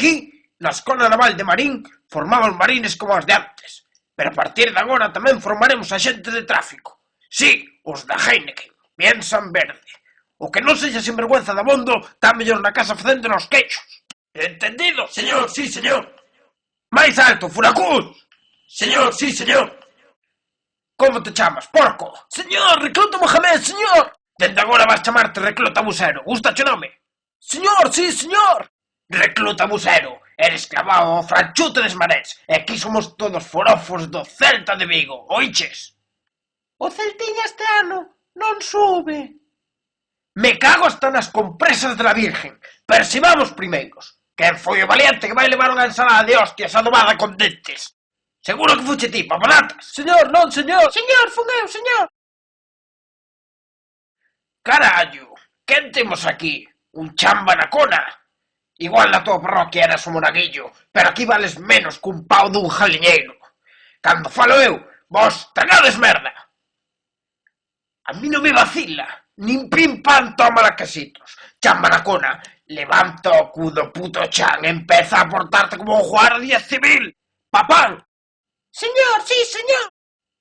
Aquí, na Escola Naval de Marín, formamos marines como os de antes. Pero a partir de agora tamén formaremos a xente de tráfico. Sí, os da Heineken, piensan verde. O que non sexa sinvergüenza da bondo, tá mellor na casa facendo nos queixos. Entendido? Señor, sí, señor. Máis alto, furacún! Señor, sí, señor. Como te chamas, porco? Señor, recluta Mohamed, señor. Dende agora vas chamarte recluta busero. Gusta o nome? Señor, sí, señor. Recluta busero. Eres clavado ao franchute des Marés. E aquí somos todos forofos do Celta de Vigo. Oiches? O Celtiña este ano non sube. Me cago hasta nas compresas de la Virgen. Pero si vamos primeiros. Quen foi o valiente que vai levar unha ensalada de hostias adobada con dentes? Seguro que fuche ti, paponatas. Señor, non, señor. Señor, fun eu, señor. Carallo, quen temos aquí? Un chamba na cona? Igual na tua parroquia eras un monaguillo, pero aquí vales menos que un pau dun jaliñeiro. Cando falo eu, vos tragades merda. A mí non me vacila, nin pim pam toma la casitos. Chamba na cona, levanta o cu do puto chan, empeza a portarte como un guardia civil. Papán. Señor, sí, señor.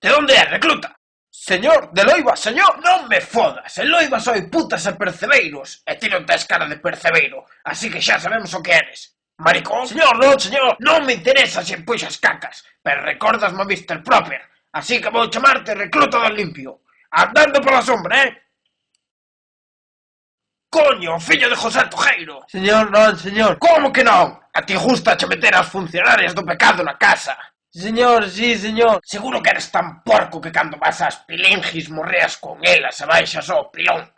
De onde é, recluta? Señor, de Loiba, señor. Non me fodas, en Loiba soy putas e percebeiros. E ti non tes cara de percebeiro, así que xa sabemos o que eres. Maricón? Señor, non, señor. Non me interesa se empuxas cacas, pero recordasme o Mr. Proper, así que vou chamarte recluta do limpio. Andando pola sombra, Coño, fillo de José Tojeiro. Señor, non, señor. Como que non? A ti gusta che meter as funcionarias do pecado na casa. Señor, sí, señor. Seguro que eres tan porco que cando vas ás pilingis morreas con elas e baixas ao pilón.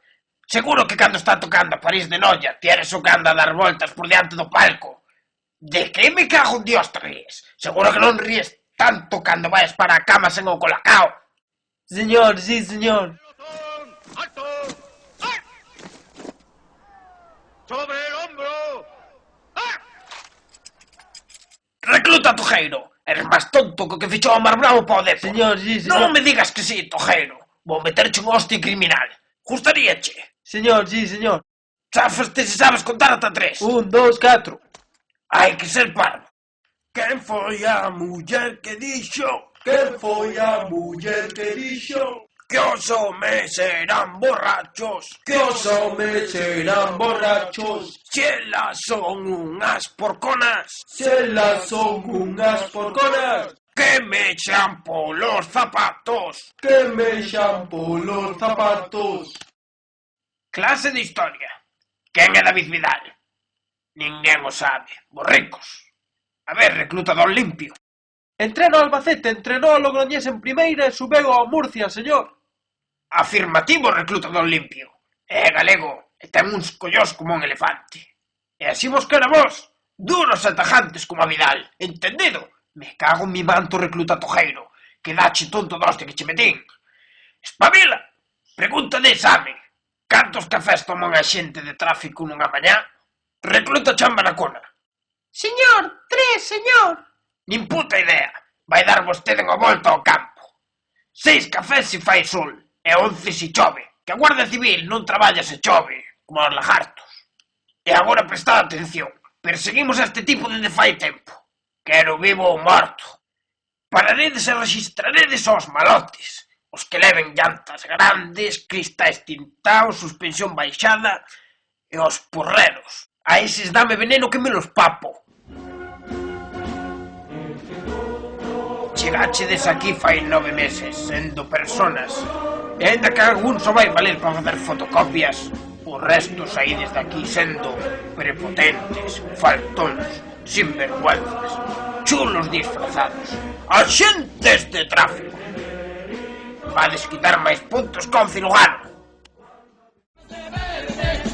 Seguro que cando está tocando a París de Noia ti eres o que anda a dar voltas por diante do palco. De que me cago en Dios te ríes? Seguro que non ríes tanto cando vais para a cama sen o colacao. Señor, sí, señor. ¡Alto! ¡Sobre el hombro! ¡Ah! Recluta Tojeiro. Eres máis tonto que fichou a Mar Bravo para o Depor. Señor, sí, señor. Non me digas que sí, Tojeiro. Vou meterche un hostia criminal. Gustaríache? Señor, sí, señor. Cháfaste se sabes contar ata 3. 1, 2, 4. Hai que ser parvo. Quen foi a muller que dixo? Quen foi a muller que dixo? Que os homes serán borrachos. Que os homes serán borrachos. Se elas son unhas porconas. Se elas son unhas porconas. Que me echan polos zapatos. Que me echan polos zapatos. Clase de historia. Quen é David Vidal? Ninguén o sabe. Borricos. A ver, recluta do limpio. Entreno Albacete, entrenou a Logroñés en primeira e subeu ao Murcia, señor. Afirmativo, recluta do limpio. É galego e ten uns collós como un elefante. E así vos quero vos, duros e tajantes como a Vidal. Entendido? Me cago en mi manto, recluta Tojeiro. Que dache tonto doste que che metín. Espabila. Pregunta de examen. Cantos cafés toman a xente de tráfico nunha mañá? Recluta chamba na cona. Señor, 3, señor. Nin puta idea. Vai dar vostede unha volta ao campo. 6 cafés se fai sol. E 11 se chove. Que a Guardia Civil non traballa se chove, como os lagartos. E agora prestad atención. Perseguimos a este tipo dende fai tempo. Quero vivo ou morto. Pararedes e registraredes aos malotes. Os que leven llantas grandes, cristais tintados, suspensión baixada e os porreros. A eses dame veneno que me los papo. Chegachedes aquí fai 9 meses, sendo personas. E ainda que algún só vai valer para facer fotocopias, o resto saídes daqui sendo prepotentes, faltóns, sinvergüenzas, chulos disfrazados, axentes de tráfico. Vades quitar máis puntos con Cilugano.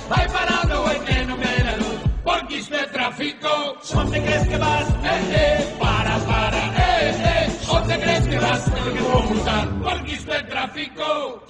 Vai parando o eterno mera luz, porque isto é tráfico. Onde crees que vas? Para, onde crees que vas? Que vou multar, porque isto é tráfico.